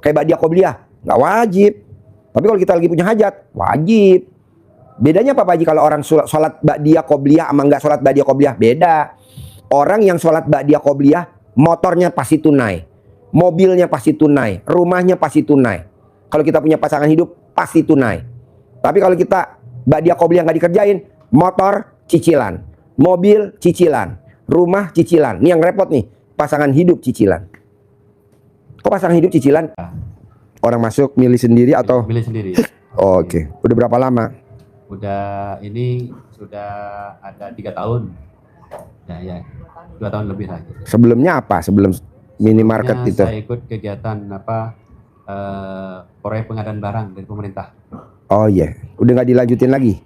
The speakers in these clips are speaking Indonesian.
Kayak ba'diyah qobliyah, nggak wajib. Tapi kalau kita lagi punya hajat, wajib. Bedanya apa Pak Haji kalau orang sholat ba'diyah qobliyah sama nggak sholat ba'diyah qobliyah? Beda. Orang yang sholat ba'diyah qobliyah, motornya pasti tunai, mobilnya pasti tunai, rumahnya pasti tunai. Kalau kita punya pasangan hidup, pasti tunai. Tapi kalau kita ba'diyah qobliyah nggak dikerjain, motor cicilan, mobil cicilan, rumah cicilan. Ini yang repot nih, pasangan hidup cicilan. Kok pasangan hidup cicilan? Orang masuk milih sendiri atau? Milih sendiri. Oh, oke. Udah berapa lama? Udah ini sudah ada 3 tahun. Ya, 2 tahun lebih lah. Sebelumnya apa? Sebelum minimarket itu? Saya ikut kegiatan proyek pengadaan barang dari pemerintah. Oh iya, udah nggak dilanjutin lagi?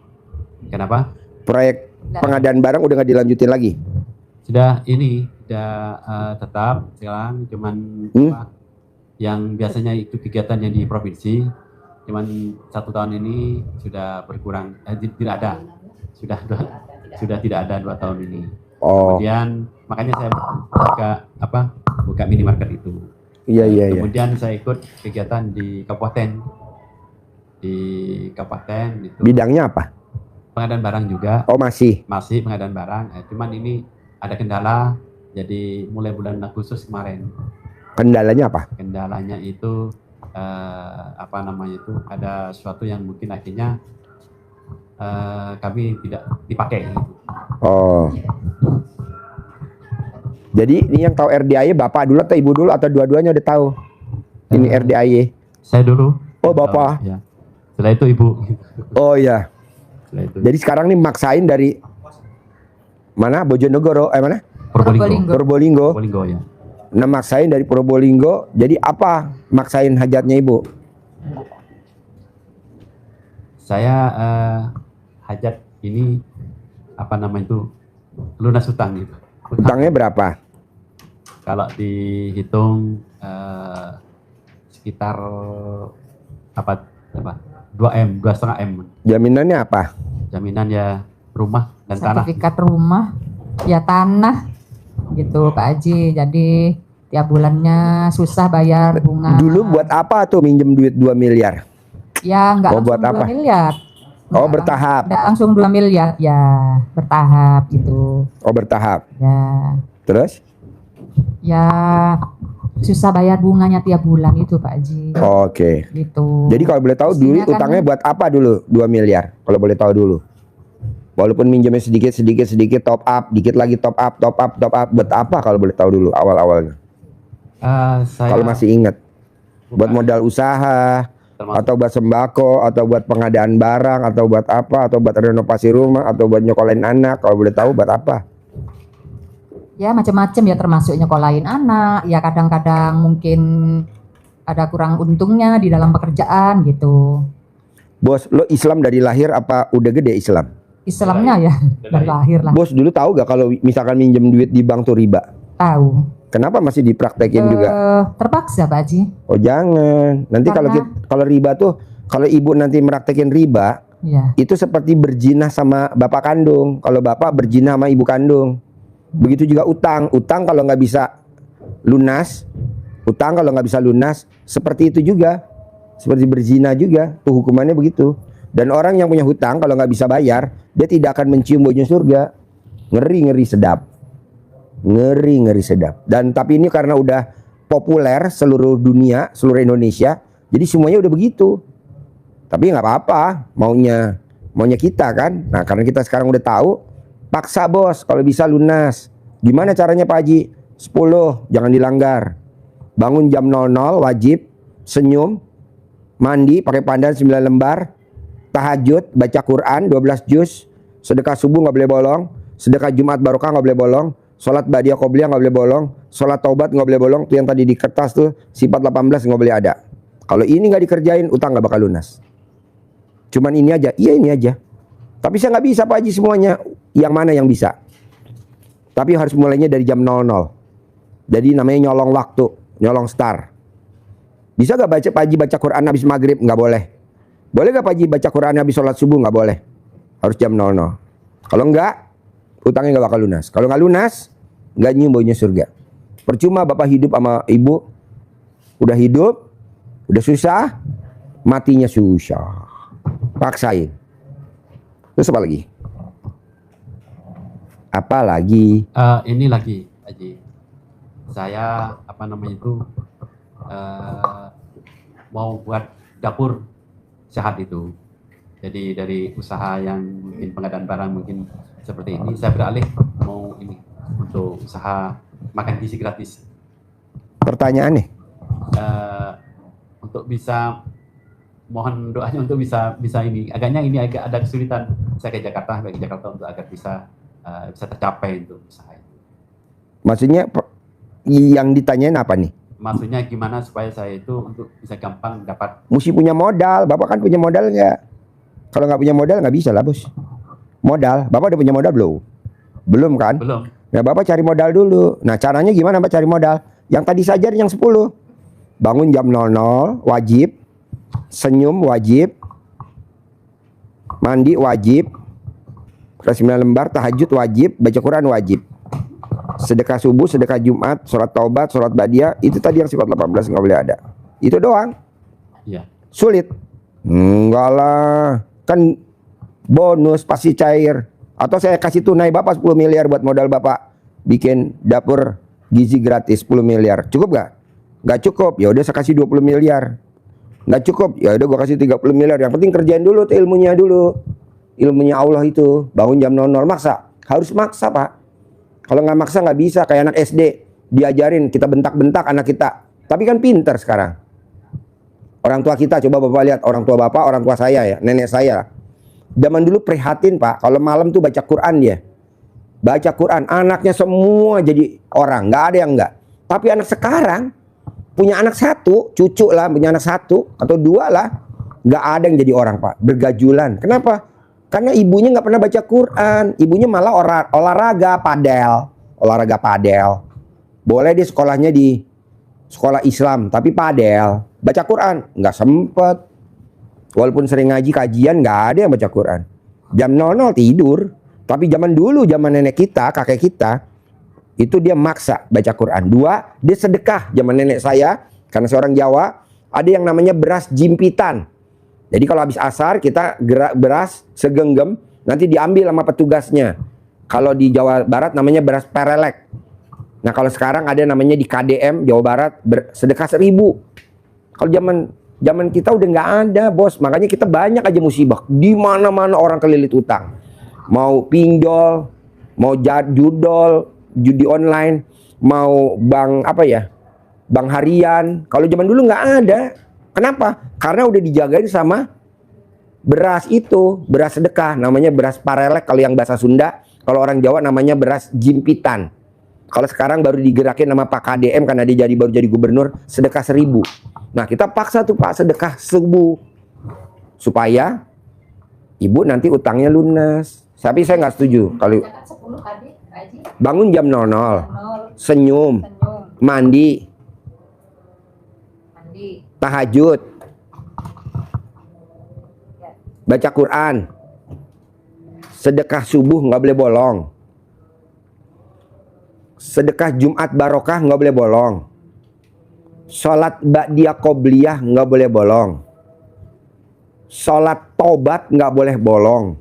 Kenapa? Proyek pengadaan barang udah nggak dilanjutin lagi? Sudah tetap sekarang cuman yang biasanya itu kegiatannya di provinsi, cuman 1 tahun ini sudah berkurang, tidak ada, sudah tidak ada 2 tahun ini. Oh. Kemudian makanya saya buka minimarket itu. Iya. Kemudian saya ikut kegiatan di kabupaten itu. Bidangnya apa? Pengadaan barang juga. Oh masih Pengadaan barang. Cuman ini ada kendala. Jadi mulai bulan Agustus kemarin. Kendalanya apa? Kendalanya itu ada sesuatu yang mungkin akhirnya kami tidak dipakai. Oh. Jadi ini yang tahu RDAY Bapak dulu atau Ibu dulu atau dua-duanya udah tahu? Ini RDAY. Saya dulu. Oh Bapak. Ya. Setelah itu Ibu. Oh iya. Itu. Jadi sekarang nih maksain dari mana? Bojonegoro, mana? Probolinggo. Ya. Nah maksain dari Probolinggo. Jadi apa maksain hajatnya Ibu? Saya hajat ini lunas hutang gitu. Hutangnya berapa? Kalau dihitung sekitar 2M, 2,5M. Jaminannya apa? Jaminan ya rumah dan tanah. Sertifikat rumah, ya tanah gitu Pak Haji. Jadi tiap bulannya susah bayar bunga. Dulu buat apa tuh minjem duit 2 miliar? Ya nggak langsung buat 2 apa? miliar. Oh bertahap. Nggak langsung 2 miliar, ya bertahap gitu. Oh bertahap. Ya. Terus? Ya susah bayar bunganya tiap bulan itu Pak Haji. Oke. Gitu. Jadi kalau boleh tahu dulu utangnya buat apa dulu 2 miliar? Kalau boleh tahu dulu. Walaupun minjemnya sedikit top up, dikit lagi top up. Buat apa kalau boleh tahu dulu awal-awalnya? Kalau masih ingat. Buat modal usaha, atau buat sembako, atau buat pengadaan barang, atau buat apa, atau buat renovasi rumah, atau buat nyokolain anak. Kalau boleh tahu buat apa? Ya macam-macam ya, termasuk nyekolahin anak. Ya kadang-kadang mungkin ada kurang untungnya di dalam pekerjaan gitu. Bos, lo Islam dari lahir apa udah gede Islam? Islamnya ya dari lahir lah. Bos dulu tahu gak kalau misalkan minjem duit di bank tuh riba? Tahu. Kenapa masih dipraktekin juga? Terpaksa Pak Haji. Oh jangan. Nanti kalau riba tuh, kalau ibu nanti meraktekin riba, ya. Itu seperti berzina sama bapak kandung. Kalau bapak berzina sama ibu kandung. Begitu juga utang. Utang kalau nggak bisa lunas, seperti itu juga. Seperti berzina juga. Tuh hukumannya begitu. Dan orang yang punya hutang kalau nggak bisa bayar, dia tidak akan mencium baunya surga. Ngeri sedap. Ngeri sedap. Dan tapi ini karena udah populer seluruh dunia, seluruh Indonesia, jadi semuanya udah begitu. Tapi nggak apa-apa, maunya kita kan. Nah karena kita sekarang udah tahu, paksa bos kalau bisa lunas. Gimana caranya Pak Haji? 10, jangan dilanggar. Bangun jam 00 wajib, senyum, mandi pakai pandan 9 lembar, tahajud, baca Quran 12 juz, sedekah subuh nggak boleh bolong, sedekah Jumat barokah nggak boleh bolong, sholat ba'diyah qobliyah nggak boleh bolong, sholat taubat nggak boleh bolong. Tuh yang tadi di kertas tuh sifat 18 nggak boleh ada. Kalau ini nggak dikerjain, utang nggak bakal lunas. Cuman ini aja, iya ini aja. Tapi saya nggak bisa Pak Haji semuanya. Yang mana yang bisa? Tapi harus mulainya dari jam 00. Jadi namanya nyolong waktu, nyolong star. Bisa gak Pak Haji baca Quran habis maghrib? Nggak boleh. Boleh gak Pak Haji baca Quran habis sholat subuh? Nggak boleh. Harus jam 00. Kalau enggak, utangnya nggak bakal lunas. Kalau nggak lunas, nggak nyium baunya surga. Percuma Bapak hidup sama Ibu, udah hidup, Udah susah, matinya susah. Paksain. Terus apa lagi? Apa lagi? Ini lagi, Haji. Saya mau buat dapur sehat itu. Jadi dari usaha yang mungkin pengadaan barang mungkin seperti ini, saya beralih mau ini untuk usaha makan gizi gratis. Pertanyaan nih. Untuk bisa mohon doanya untuk bisa ini. Agaknya ini agak ada kesulitan. Saya ke Jakarta untuk agar bisa tercapai untuk usaha itu. Maksudnya yang ditanyain apa nih? Maksudnya gimana supaya saya itu untuk bisa gampang dapat. Mesti punya modal. Bapak kan punya modal nggak? Kalau nggak punya modal nggak bisa lah bos. Modal. Bapak udah punya modal belum? Belum kan? Belum. Nah Bapak cari modal dulu. Nah caranya gimana Bapak cari modal? Yang tadi saja yang 10. Bangun jam 00 wajib. Senyum wajib. Mandi wajib. 9 lembar. Tahajud wajib. Baca Quran wajib. Sedekah subuh, sedekah Jumat, sholat taubat, sholat badiah, itu tadi yang sifat 18 nggak boleh ada. Itu doang. Iya. Sulit? Enggak lah. Kan bonus pasti cair. Atau saya kasih tunai Bapak 10 miliar buat modal Bapak bikin dapur gizi gratis 10 miliar. Cukup nggak? Nggak cukup. Ya udah saya kasih 20 miliar. Nggak cukup. Ya udah gua kasih 30 miliar. Yang penting kerjain dulu tuh ilmunya dulu. Ilmunya Allah itu. Bangun jam 00 maksa. Harus maksa, Pak. Kalau nggak maksa nggak bisa, kayak anak SD diajarin kita bentak-bentak anak kita. Tapi kan pinter sekarang. Orang tua kita, coba Bapak lihat orang tua Bapak, orang tua saya ya, nenek saya. Zaman dulu prihatin Pak, kalau malam tuh baca Quran dia. Baca Quran, anaknya semua jadi orang, nggak ada yang nggak. Tapi anak sekarang punya anak satu, cucu lah punya anak satu atau dua lah, nggak ada yang jadi orang Pak, bergajulan. Kenapa? Karena ibunya nggak pernah baca Quran, ibunya malah olahraga padel. Boleh di sekolahnya di sekolah Islam, tapi padel. Baca Quran nggak sempet. Walaupun sering ngaji kajian nggak ada yang baca Quran. Jam 00 tidur. Tapi zaman dulu, zaman nenek kita, kakek kita, itu dia maksa baca Quran. 2, dia sedekah. Zaman nenek saya, karena seorang Jawa, ada yang namanya beras jimpitan. Jadi kalau habis asar kita beras segenggam, nanti diambil sama petugasnya. Kalau di Jawa Barat namanya beras perelek. Nah kalau sekarang ada namanya di KDM Jawa Barat sedekah 1000. Kalau zaman kita udah nggak ada bos, makanya kita banyak aja musibah. Di mana-mana orang kelilit utang. Mau pinjol, mau judol, judi online, mau bank harian. Kalau zaman dulu nggak ada. Kenapa? Karena udah dijagain sama beras itu, beras sedekah, namanya beras parelek kalau yang bahasa Sunda, kalau orang Jawa namanya beras jimpitan. Kalau sekarang baru digerakin nama Pak KDM karena dia baru jadi gubernur, sedekah 1000. Nah kita paksa tuh Pak sedekah subuh supaya ibu nanti utangnya lunas. Tapi saya nggak setuju kalau bangun jam 00, senyum, mandi, tahajud, baca Quran, sedekah subuh nggak boleh bolong, sedekah Jumat barokah nggak boleh bolong, sholat ba'diyah qobliyah nggak boleh bolong, sholat tobat nggak boleh bolong,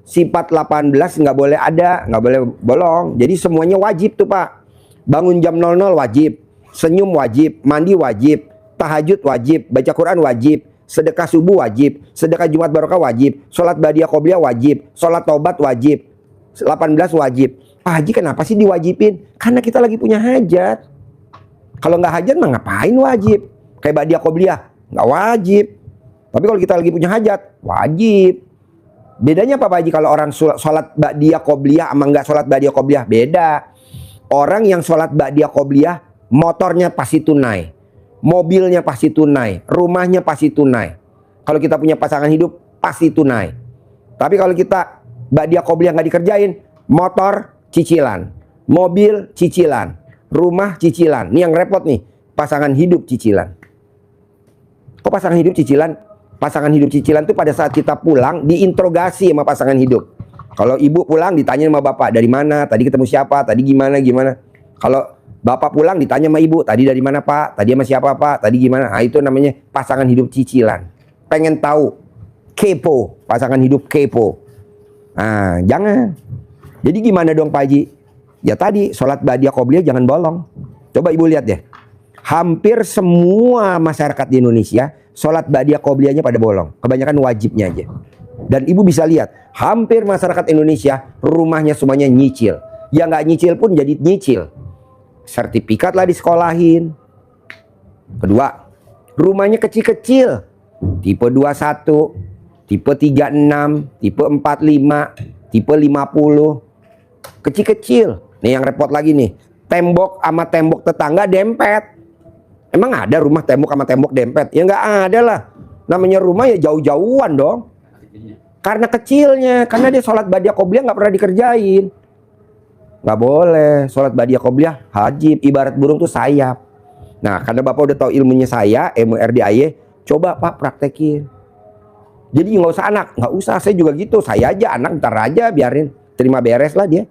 sifat 18 nggak boleh ada, nggak boleh bolong. Jadi semuanya wajib tuh Pak. Bangun jam 00 wajib, senyum wajib, mandi wajib, tahajud wajib, baca Quran wajib, sedekah subuh wajib, sedekah Jumat barokah wajib, sholat ba'diyah qobliyah wajib, sholat taubat wajib, 18 wajib. Pak Haji kenapa sih diwajibin? Karena kita lagi punya hajat. Kalau nggak hajat mah ngapain wajib? Kayak ba'diyah qobliyah nggak wajib. Tapi kalau kita lagi punya hajat wajib. Bedanya apa Pak Haji kalau orang sholat ba'diyah qobliyah sama nggak sholat ba'diyah qobliyah? Beda. Orang yang sholat ba'diyah qobliyah motornya pasti tunai, mobilnya pasti tunai, rumahnya pasti tunai. Kalau kita punya pasangan hidup pasti tunai. Tapi kalau kita ba'diyah qobliyah nggak dikerjain, motor cicilan, mobil cicilan, rumah cicilan. Ini yang repot nih, pasangan hidup cicilan. Kok pasangan hidup cicilan? Pasangan hidup cicilan tuh pada saat kita pulang diinterogasi sama pasangan hidup. Kalau ibu pulang ditanya sama bapak, dari mana, tadi ketemu siapa, tadi gimana. Kalau bapak pulang ditanya sama ibu, tadi dari mana pak? Tadi sama siapa pak? Tadi gimana? Nah, itu namanya pasangan hidup cicilan. Pengen tahu, kepo, pasangan hidup kepo. Nah, jangan. Jadi gimana dong Pak Haji? Ya tadi, sholat ba'diyah qobliyah jangan bolong. Coba ibu lihat deh. Hampir semua masyarakat di Indonesia, sholat ba'diyah qobliyahnya pada bolong. Kebanyakan wajibnya aja. Dan ibu bisa lihat, hampir masyarakat Indonesia, rumahnya semuanya nyicil. Ya nggak nyicil pun jadi nyicil. Sertifikat lah disekolahin. Kedua, rumahnya kecil-kecil. Tipe 21, tipe 36, tipe 45, tipe 50. Kecil-kecil. Nih yang repot lagi nih. Tembok sama tembok tetangga dempet. Emang ada rumah tembok sama tembok dempet? Ya nggak ada lah. Namanya rumah ya jauh-jauhan dong. Karena kecilnya. Karena dia sholat ba'diyah qobliyah nggak pernah dikerjain. Nggak boleh. Sholat ba'diyah qobliyah wajib. Ibarat burung tuh sayap. Nah karena bapak udah tahu ilmunya saya, ilmu RDAY, coba pak praktekin. Jadi nggak usah anak. Nggak usah. Saya juga gitu. Saya aja anak ntar aja biarin. Terima beres lah dia.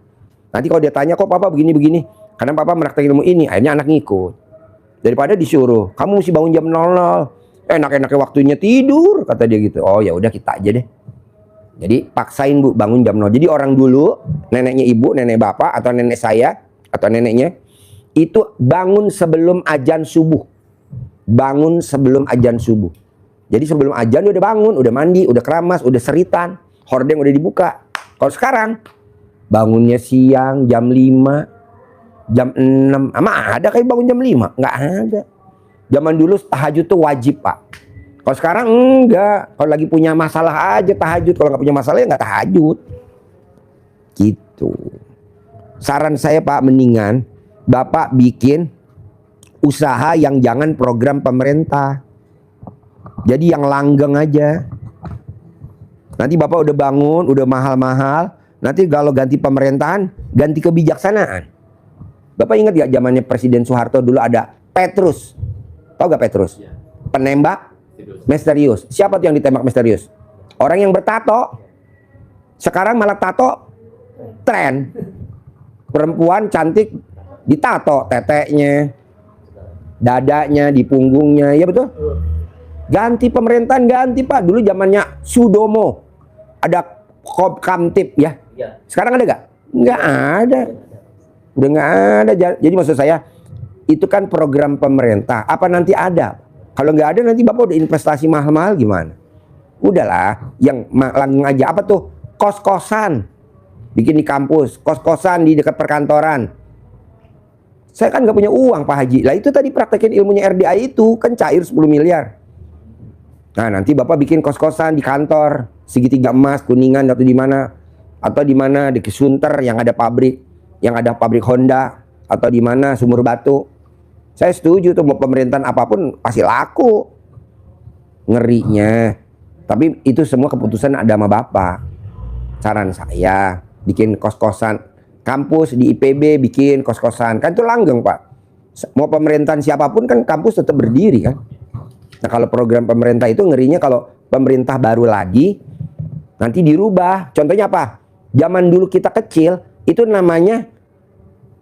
Nanti kalau dia tanya, kok papa begini-begini? Karena papa meraktek ilmu ini, akhirnya anak ngikut. Daripada disuruh, kamu mesti bangun jam 00. Enak-enaknya waktunya tidur, kata dia gitu. Oh ya udah kita aja deh. Jadi paksain bu, bangun jam 00. Jadi orang dulu, neneknya ibu, nenek bapak, atau nenek saya, atau neneknya, itu bangun sebelum azan subuh. Bangun sebelum azan subuh. Jadi sebelum azan udah bangun, udah mandi, udah keramas, udah seritan. Hordeng udah dibuka. Kalau sekarang bangunnya siang jam 5, jam 6. Ama ada kayak bangun jam 5? Nggak ada. Zaman dulu tahajud tuh wajib pak. Kalau sekarang enggak. Kalau lagi punya masalah aja tahajud. Kalau nggak punya masalah ya nggak tahajud. Gitu. Saran saya pak, mendingan bapak bikin usaha yang jangan program pemerintah. Jadi yang langgeng aja. Nanti bapak udah bangun, udah mahal-mahal. Nanti kalau ganti pemerintahan, ganti kebijaksanaan. Bapak ingat gak zamannya Presiden Soeharto dulu ada Petrus? Tahu gak Petrus? Ya. Penembak misterius. Siapa tuh yang ditembak misterius? Orang yang bertato. Sekarang malah tato tren. Perempuan cantik ditato teteknya, dadanya, di punggungnya. Ya betul? Ganti pemerintahan, ganti pak. Dulu zamannya Sudomo. Ada Kamtip ya. Sekarang ada gak? Nggak ada. Udah nggak ada. Jadi maksud saya, itu kan program pemerintah. Apa nanti ada? Kalau nggak ada nanti bapak udah investasi mahal-mahal gimana? Udahlah, yang langgeng aja. Apa tuh? Kos-kosan. Bikin di kampus. Kos-kosan di dekat perkantoran. Saya kan nggak punya uang Pak Haji. Lah itu tadi praktekin ilmunya RDAY itu. Kan cair 10 miliar. Nah nanti bapak bikin kos-kosan di kantor. Segitiga Emas, Kuningan, atau di mana? Atau di mana di Sunter yang ada pabrik, Honda, atau di mana Sumur Batu. Saya setuju tuh, mau pemerintahan apapun pasti laku. Ngerinya. Tapi itu semua keputusan ada sama bapak. Saran saya bikin kos-kosan. Kampus di IPB bikin kos-kosan. Kan itu langgeng pak. Mau pemerintahan siapapun kan kampus tetap berdiri kan. Nah kalau program pemerintah itu ngerinya kalau pemerintah baru lagi nanti dirubah. Contohnya apa? Zaman dulu kita kecil itu namanya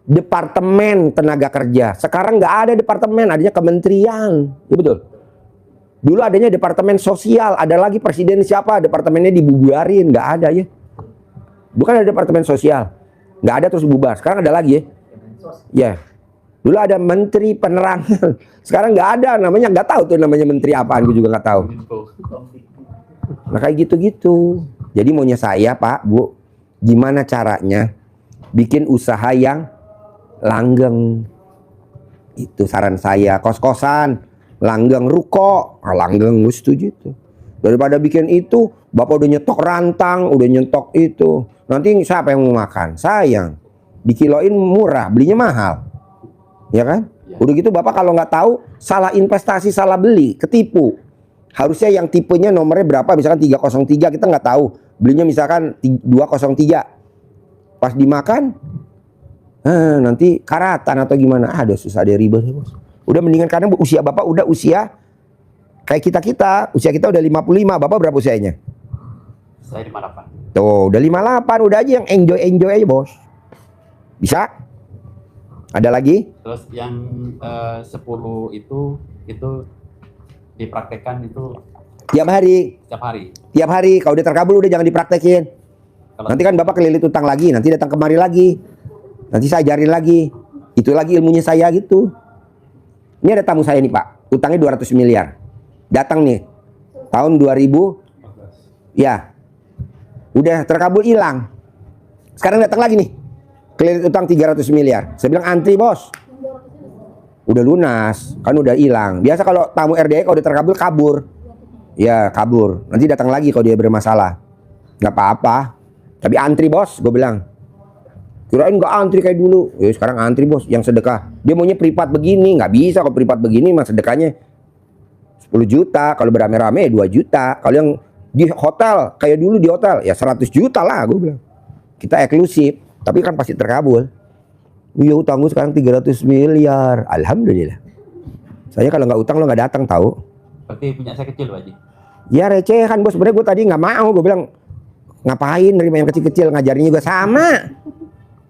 Departemen Tenaga Kerja. Sekarang nggak ada departemen, adanya kementerian. Ya betul. Dulu adanya Departemen Sosial. Ada lagi presiden siapa? Departemennya dibubarin. Nggak ada ya. Bukan ada Departemen Sosial. Nggak ada terus bubar. Sekarang ada lagi ya. Ya. Dulu ada Menteri Penerangan. Sekarang nggak ada. Namanya nggak tahu tuh namanya menteri apaan. Gue juga nggak tahu. Nah kayak gitu-gitu. Jadi maunya saya Pak, Bu, gimana caranya bikin usaha yang langgeng. Itu saran saya. Kos-kosan, langgeng, ruko, langgeng, gue setuju itu. Daripada bikin itu, bapak udah nyetok rantang, udah nyetok itu. Nanti siapa yang mau makan? Sayang. Dikiloin murah, belinya mahal. Ya kan? Udah gitu bapak kalau nggak tahu, salah investasi, salah beli, ketipu. Harusnya yang tipenya nomornya berapa, misalkan 303 kita nggak tahu. Belinya misalkan 203. Pas dimakan, nanti karatan atau gimana. Ada susah, ada ribet ya bos. Udah mendingan karena usia bapak udah usia kayak kita. Usia kita udah 55. Bapak berapa usianya? Saya 58. Tuh udah 58. Udah aja yang enjoy aja bos. Bisa? Ada lagi? Terus yang 10 itu dipraktekkan itu Tiap hari. setiap hari. Tiap hari. Kalau udah terkabul udah jangan dipraktekin. Kalau Nanti kan Bapak kelilit utang lagi, nanti datang kemari lagi. Nanti saya ajarin lagi. Itu lagi ilmunya saya gitu. Ini ada tamu saya nih Pak, utangnya 200 miliar. Datang nih, tahun 2000, ya. Udah terkabul hilang. Sekarang datang lagi nih, kelilit utang 300 miliar. Saya bilang antri bos. Udah lunas, kan udah hilang. Biasa kalau tamu RDI kalau udah terkabul kabur. Ya kabur, nanti datang lagi kalau dia bermasalah. Nggak apa-apa. Tapi antri bos, gue bilang. Kirain nggak antri kayak dulu. Ya sekarang antri bos, yang sedekah. Dia maunya privat begini, nggak bisa kalau privat begini mas sedekahnya 10 juta. Kalau berame-rame 2 juta. Kalau yang di hotel, kayak dulu di hotel, ya 100 juta lah gue bilang. Kita eksklusif, tapi kan pasti terkabul. Iya utang gue sekarang 300 miliar. Alhamdulillah. Saya kalau nggak utang lo nggak datang tahu. berarti punya saya kecil Pak Haji. Ya recehan bos, sebenarnya gue tadi nggak mau. Gue bilang ngapain nerima yang kecil-kecil, ngajarin juga sama.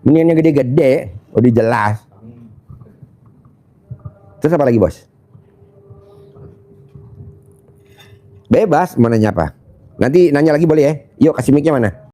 Ini yang gede-gede, udah jelas. Terus apa lagi bos? Bebas mau nanya apa? Nanti nanya lagi boleh ya? Yuk kasih mic-nya mana?